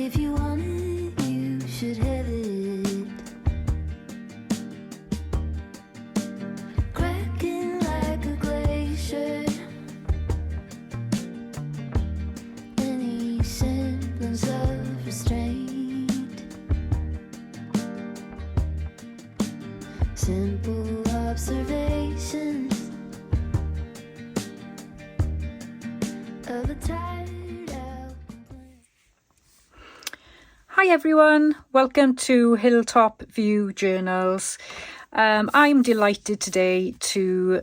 If you want it, you should have it. Cracking like a glacier. Any semblance of restraint. Simple observations of a tired out. Hi everyone, welcome to Hilltop View Journals. I'm delighted today to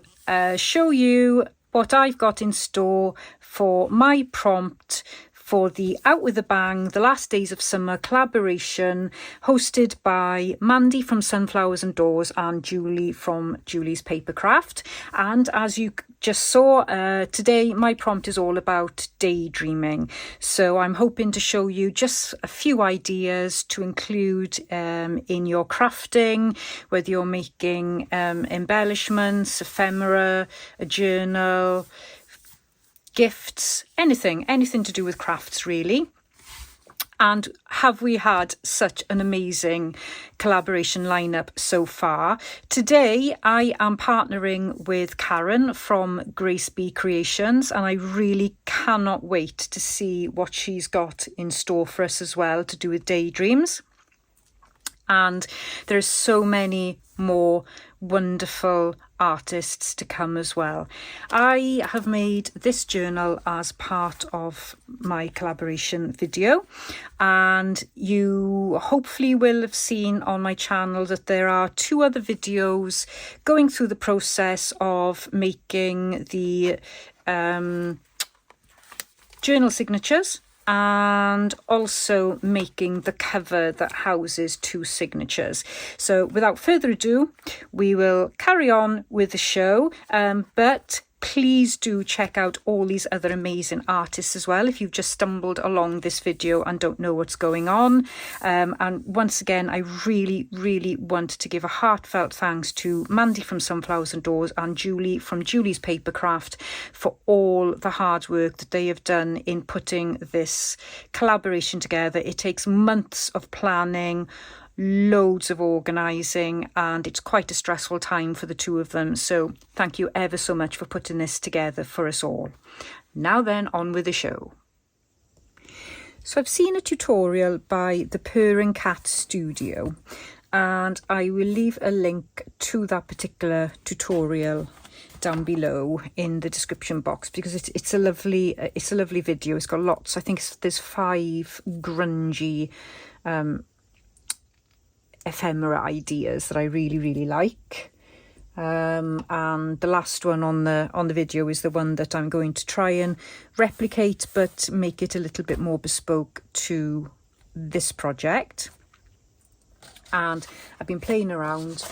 show you what I've got in store for my prompt for the Out With A Bang, The Last Days of Summer collaboration hosted by Mandy from Sunflowers and Doors and Julie from Julie's Papercraft. And as you just saw, today my prompt is all about daydreaming. So I'm hoping to show you just a few ideas to include in your crafting, whether you're making embellishments, ephemera, a journal, gifts, anything to do with crafts really. And have we had such an amazing collaboration lineup so far? Today I am partnering with Karen from Kleeblatt Creations, and I really cannot wait to see what she's got in store for us as well to do with daydreams. And there's so many more wonderful artists to come as well. I have made this journal as part of my collaboration video, and you hopefully will have seen on my channel that there are 2 other videos going through the process of making the journal signatures and also making the cover that houses 2 signatures. So without further ado, we will carry on with the show, but please do check out all these other amazing artists as well if you've just stumbled along this video and don't know what's going on. And once again, I really want to give a heartfelt thanks to Mandy from Sunflowers and Doors and Julie from Julie's Papercraft for all the hard work that they have done in putting this collaboration together. It takes months of planning, loads of organising, and it's quite a stressful time for the 2 of them. So thank you ever so much for putting this together for us all. Now then, on with the show. So I've seen a tutorial by the Purring Cat Studio, and I will leave a link to that particular tutorial down below in the description box, because it's a lovely video. It's got lots, I think there's 5 grungy ephemera ideas that I really like, and the last one on the video is the one that I'm going to try and replicate but make it a little bit more bespoke to this project. And I've been playing around,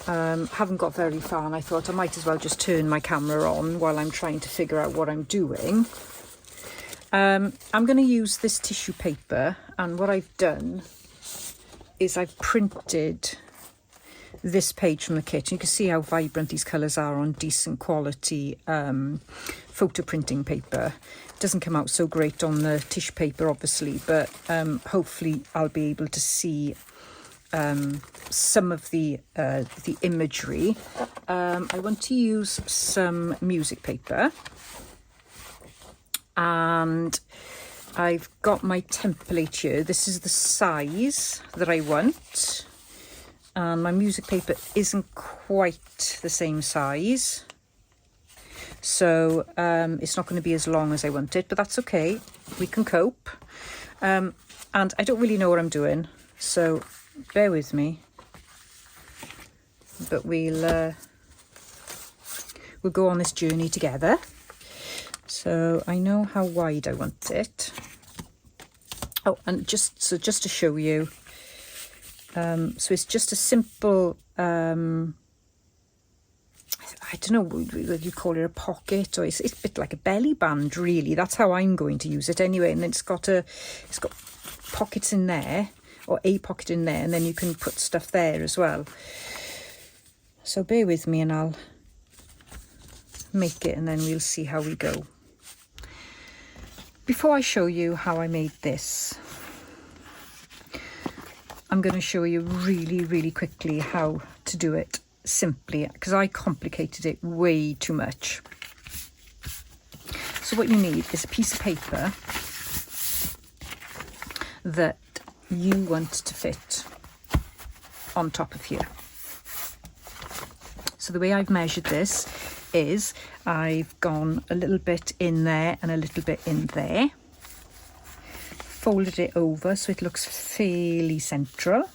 haven't got very far, and I thought I might as well just turn my camera on while I'm trying to figure out what I'm doing. I'm going to use this tissue paper, and what I've done is I've printed this page from the kit. You can see how vibrant these colours are on decent quality photo printing paper. It doesn't come out so great on the tissue paper obviously, but hopefully I'll be able to see some of the imagery. I want to use some music paper, and I've got my template here. This is the size that I want, and my music paper isn't quite the same size, so it's not going to be as long as I want it, but that's okay, we can cope. And I don't really know what I'm doing, so bear with me, but we'll go on this journey together. So I know how wide I want it. Oh, and just to show you, so it's just a simple, I don't know whether you call it a pocket, or it's a bit like a belly band really. That's how I'm going to use it anyway. And it's got pockets in there, or a pocket in there, and then you can put stuff there as well. So bear with me and I'll make it, and then we'll see how we go. Before I show you how I made this, I'm going to show you really quickly how to do it simply, because I complicated it way too much. So what you need is a piece of paper that you want to fit on top of here. So the way I've measured this is I've gone a little bit in there and a little bit in there, folded it over so it looks fairly central,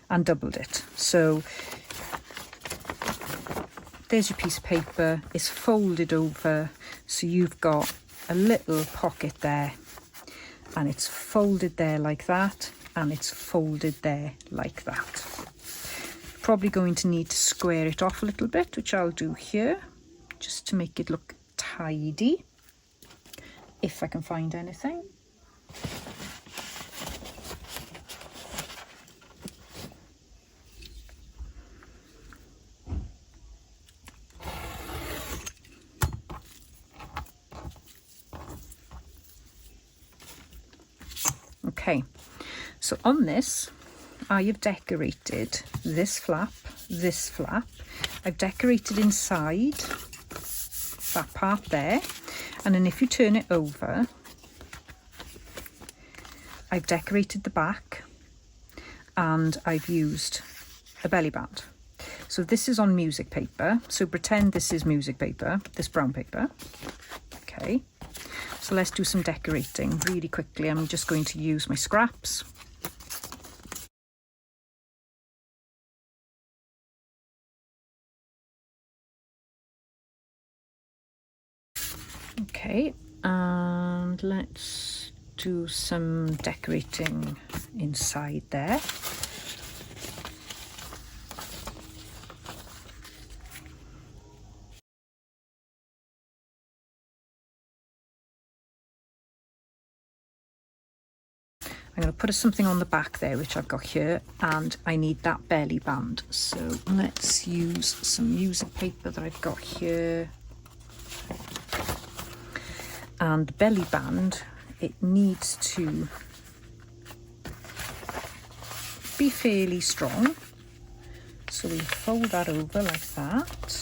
and doubled it. So there's your piece of paper, it's folded over, so you've got a little pocket there, and it's folded there like that, and it's folded there like that. Probably going to need to square it off a little bit, which I'll do here, just to make it look tidy, if I can find anything. Okay, so on this, I have decorated this flap. I've decorated inside that part there, and then if you turn it over, I've decorated the back, and I've used a belly band. So this is on music paper, so pretend this is music paper, this brown paper. Okay, so let's do some decorating really quickly. I'm just going to use my scraps. Okay, and let's do some decorating inside there. I'm going to put something on the back there, which I've got here, and I need that belly band. So let's use some music paper that I've got here. And the belly band, it needs to be fairly strong. So we fold that over like that.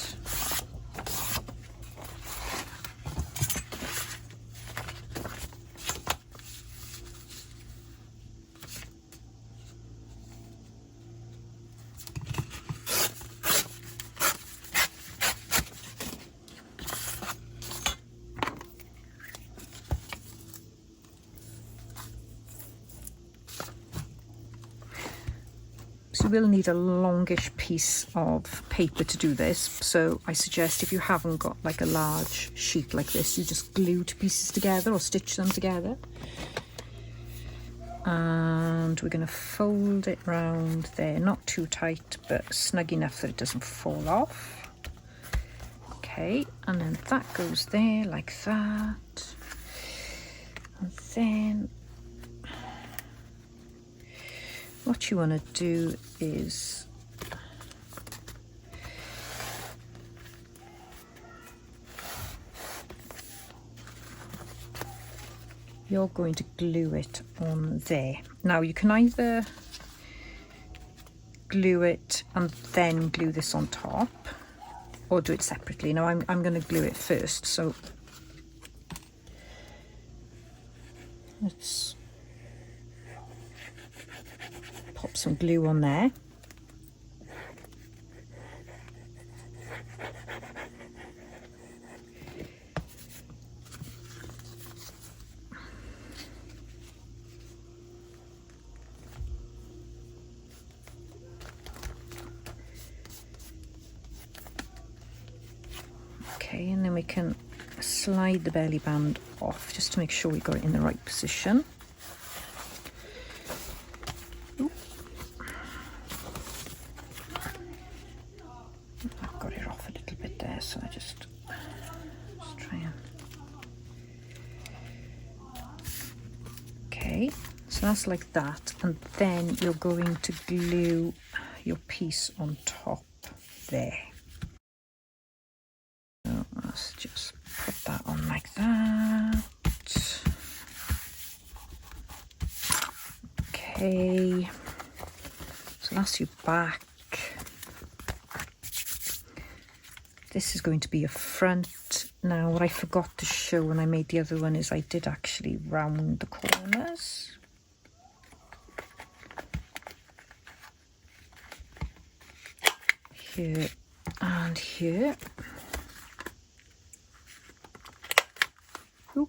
So you will need a longish piece of paper to do this, so I suggest if you haven't got like a large sheet like this, you just glue two pieces together or stitch them together. And we're going to fold it round there, not too tight but snug enough that it doesn't fall off. Okay, and then that goes there like that, and then what you want to do is you're going to glue it on there. Now you can either glue it and then glue this on top, or do it separately. Now I'm going to glue it first, so let's pop some glue on there. Okay, and then we can slide the belly band off just to make sure we got it in the right position. So I just try and... Okay, so that's like that, and then you're going to glue your piece on top there. So let's just put that on like that. Okay, So that's your back. This is going to be your front. Now, what I forgot to show when I made the other one is I did actually round the corners. Here and here. Ooh.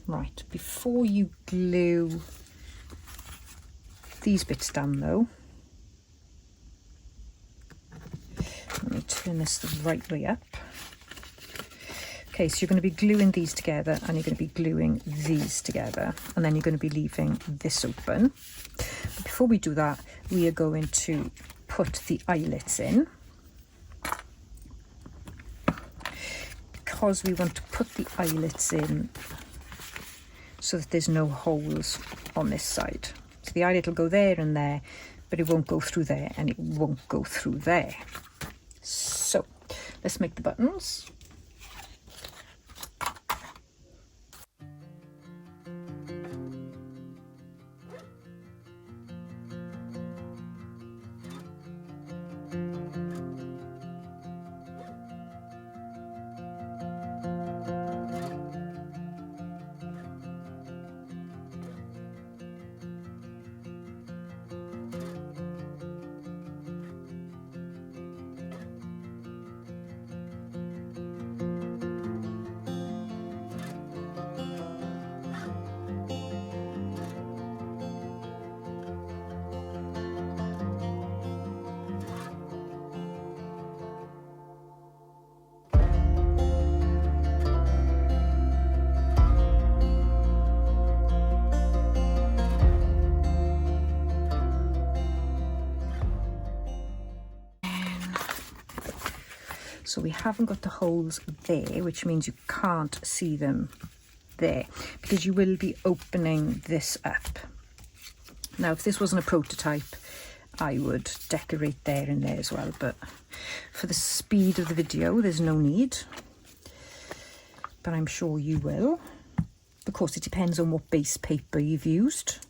Right, before you glue these bits down though, let me turn this the right way up. Okay, so you're going to be gluing these together and you're going to be gluing these together, and then you're going to be leaving this open. But before we do that, we are going to put the eyelets in. Because we want to put the eyelets in so that there's no holes on this side. So the eyelet will go there and there, but it won't go through there and it won't go through there. So let's make the buttons. So we haven't got the holes there, which means you can't see them there, because you will be opening this up. Now, if this wasn't a prototype, I would decorate there and there as well, but for the speed of the video, there's no need. But I'm sure you will. Of course, it depends on what base paper you've used.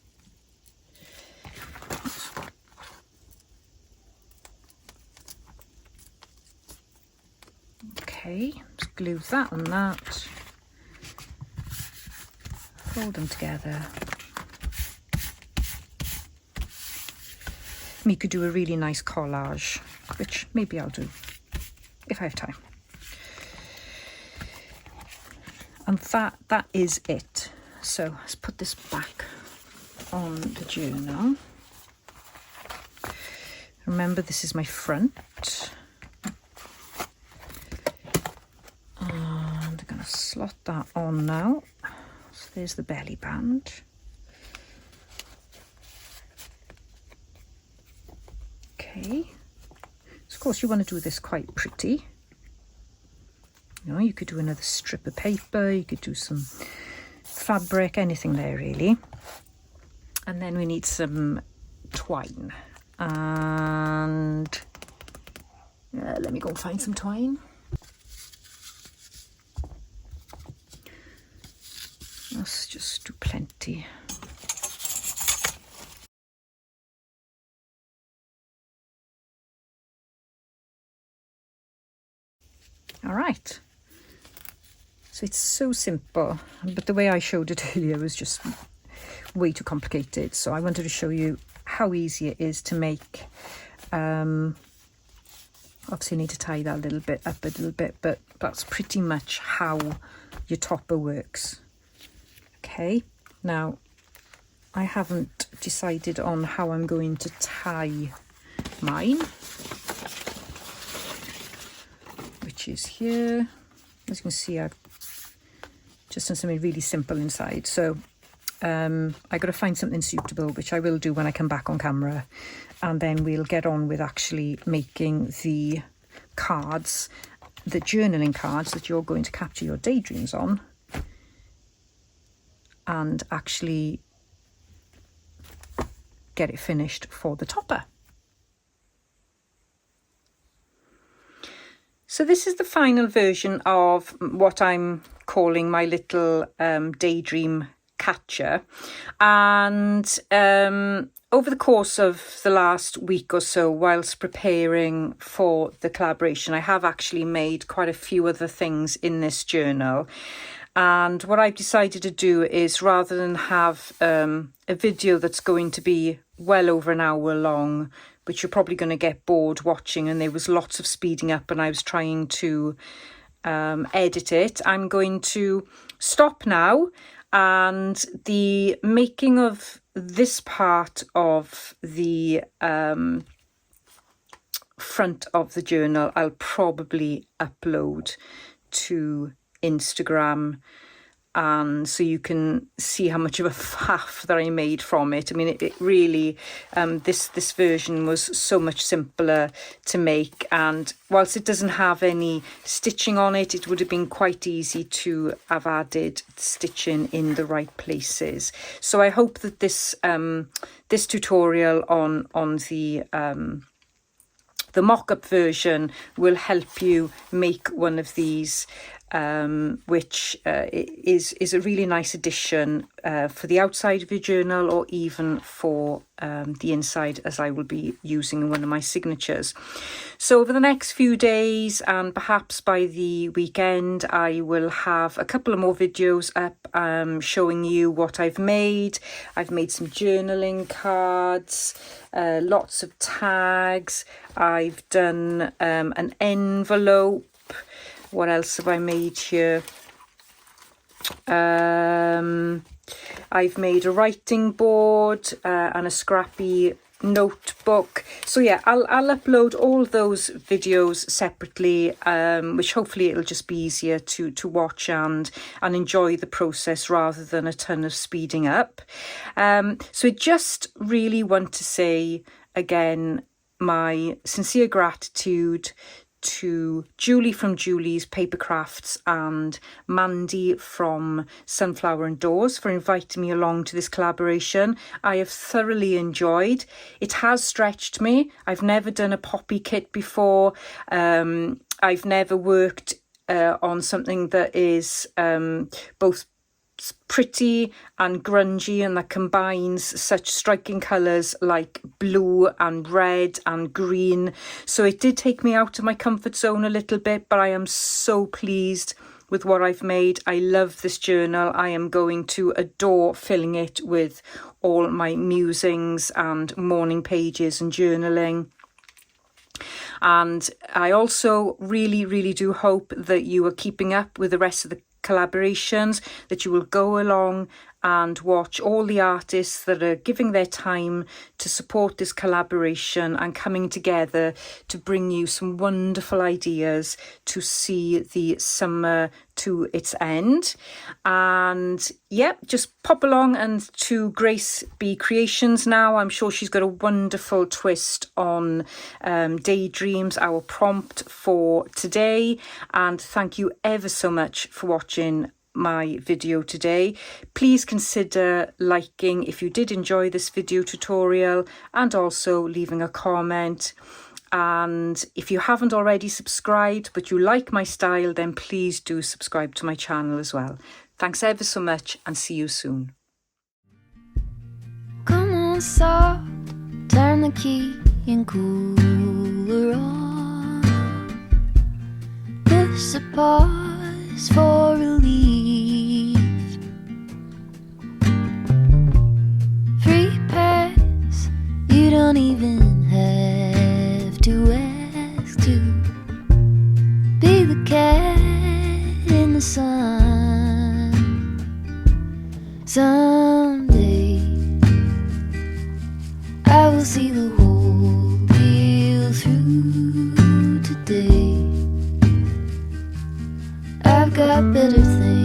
Okay, just glue that on that, fold them together. You could do a really nice collage, which maybe I'll do if I have time. And that is it. So let's put this back on the journal. Remember, this is my front. Slot that on now. So there's the belly band. Okay. So of course you want to do this quite pretty. You know, you could do another strip of paper, you could do some fabric, anything there really. And then we need some twine. And let me go and find some twine. Let's just do plenty. All right. So it's so simple, but the way I showed it earlier was just way too complicated. So I wanted to show you how easy it is to make. Obviously you need to tie that a little bit up a little bit, but that's pretty much how your topper works. Okay, now I haven't decided on how I'm going to tie mine, which is here. As you can see, I've just done something really simple inside. So I got to find something suitable, which I will do when I come back on camera, and then we'll get on with actually making the cards, the journaling cards that you're going to capture your daydreams on, and actually get it finished for the topper. So this is the final version of what I'm calling my little Daydream catcher, and over the course of the last week or so, whilst preparing for the collaboration, I have actually made quite a few other things in this journal. And what I've decided to do is, rather than have a video that's going to be well over an hour long, which you're probably going to get bored watching, and there was lots of speeding up and I was trying to edit it, I'm going to stop now, and the making of this part of the front of the journal I'll probably upload to Instagram, and so you can see how much of a faff that I made from it. I mean, it really, this version was so much simpler to make, and whilst it doesn't have any stitching on it, it would have been quite easy to have added stitching in the right places. So I hope that this this tutorial on the mock-up version will help you make one of these, which is a really nice addition for the outside of your journal, or even for the inside, as I will be using one of my signatures. So over the next few days, and perhaps by the weekend, I will have a couple of more videos up showing you what I've made. I've made some journaling cards, lots of tags. I've done an envelope. What else have I made here? I've made a writing board and a scrappy notebook. So yeah, I'll upload all those videos separately, which hopefully it'll just be easier to watch and enjoy the process rather than a ton of speeding up. So I just really want to say again my sincere gratitude to Julie from Julie's Paper Crafts and Mandy from Sunflower and Doors for inviting me along to this collaboration. I have thoroughly enjoyed. It has stretched me. I've never done a poppy kit before. I've never worked on something that is both pretty and grungy, and that combines such striking colours like blue and red and green. So it did take me out of my comfort zone a little bit, but I am so pleased with what I've made. I love this journal. I am going to adore filling it with all my musings and morning pages and journaling. And I also really do hope that you are keeping up with the rest of the collaborations, that you will go along and watch all the artists that are giving their time to support this collaboration and coming together to bring you some wonderful ideas to see the summer to its end. And yeah, just pop along and to Grace B Creations now. I'm sure she's got a wonderful twist on Daydreams, our prompt for today. And thank you ever so much for watching my video today. Please consider liking if you did enjoy this video tutorial, and also leaving a comment. And if you haven't already subscribed but you like my style, then please do subscribe to my channel as well. Thanks ever so much, and see you soon. Come on, soft, turn the key and cooler on. Push the pause for relief. Free pass, you don't even have to ask to be the cat in the sun. Someday I will see the whole deal through. Today I've got better things